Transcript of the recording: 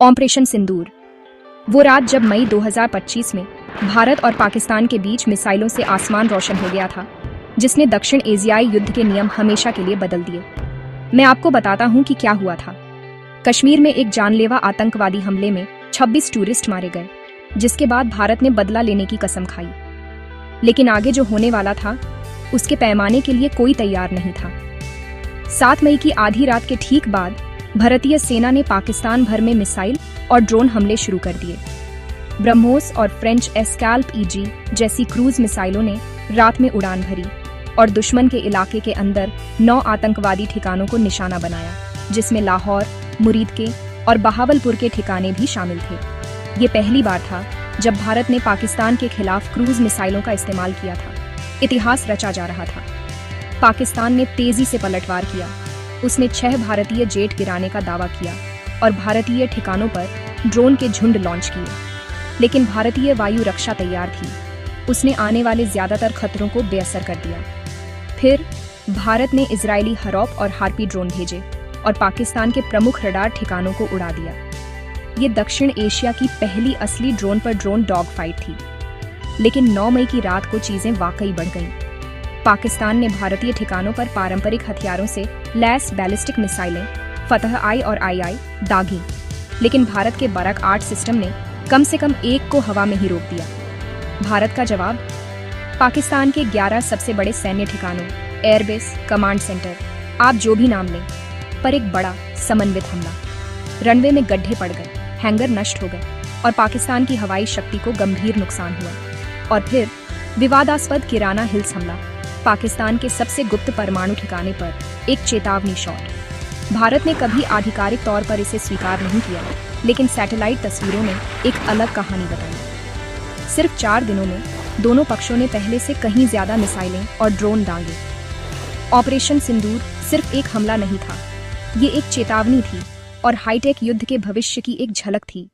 Operation सिंदूर। वो रात जब मई 2025 में भारत और पाकिस्तान के बीच मिसाइलों से आसमान रोशन हो गया था, जिसने दक्षिण एशियाई युद्ध के नियम हमेशा के लिए बदल दिए। मैं आपको बताता हूं कि क्या हुआ था। कश्मीर में एक जानलेवा आतंकवादी हमले में 26 टूरिस्ट मारे गए, जिसके बाद भारत ने बदला लेने की कसम खाई। लेकिन आगे जो होने वाला था, उसके पैमाने के लिए कोई तैयार नहीं था। 7 मई की आधी रात के ठीक बाद भारतीय सेना ने पाकिस्तान भर में मिसाइल और ड्रोन हमले शुरू कर दिए। ब्रह्मोस और फ्रेंच एस्कैल्प ईजी जैसी क्रूज मिसाइलों ने रात में उड़ान भरी और दुश्मन के इलाके के अंदर 9 आतंकवादी ठिकानों को निशाना बनाया, जिसमें लाहौर, मुरीदके और बहावलपुर के ठिकाने भी शामिल थे। ये पहली बार था जब भारत ने पाकिस्तान के खिलाफ क्रूज मिसाइलों का इस्तेमाल किया था। इतिहास रचा जा रहा था। पाकिस्तान ने तेजी से पलटवार किया। उसने 6 भारतीय जेट गिराने का दावा किया और भारतीय ठिकानों पर ड्रोन के झुंड लॉन्च किए। लेकिन भारतीय वायु रक्षा तैयार थी। उसने आने वाले ज्यादातर खतरों को बेअसर कर दिया। फिर भारत ने इजरायली हरॉप और हार्पी ड्रोन भेजे और पाकिस्तान के प्रमुख रडार ठिकानों को उड़ा दिया। ये दक्षिण एशिया की पहली असली ड्रोन पर ड्रोन डॉग फाइट थी। लेकिन 9 मई की रात को चीजें वाकई बढ़ गईं। पाकिस्तान ने भारतीय ठिकानों पर पारंपरिक हथियारों से लैस बैलिस्टिक मिसाइलें फतह-आई और आई दागी। लेकिन भारत के बरक 8 सिस्टम ने कम से कम एक को हवा में ही रोक दिया। भारत का जवाब, पाकिस्तान के 11 सबसे बड़े सैन्य ठिकानों, एयरबेस, कमांड सेंटर, आप जो भी नाम लें, पर एक बड़ा समन्वित हमला। रनवे में गड्ढे पड़ गए, हैंगर नष्ट हो गए और पाकिस्तान की हवाई शक्ति को गंभीर नुकसान हुआ। और फिर विवादास्पद किराना हिल्स हमला, पाकिस्तान के सबसे गुप्त परमाणु ठिकाने पर एक चेतावनी शॉट। भारत ने कभी आधिकारिक तौर पर इसे स्वीकार नहीं किया, लेकिन सैटेलाइट तस्वीरों ने एक अलग कहानी बताई। सिर्फ 4 दिनों में दोनों पक्षों ने पहले से कहीं ज्यादा मिसाइलें और ड्रोन दागे। ऑपरेशन सिंदूर सिर्फ एक हमला नहीं था, ये एक चेतावनी थी और हाईटेक युद्ध के भविष्य की एक झलक थी।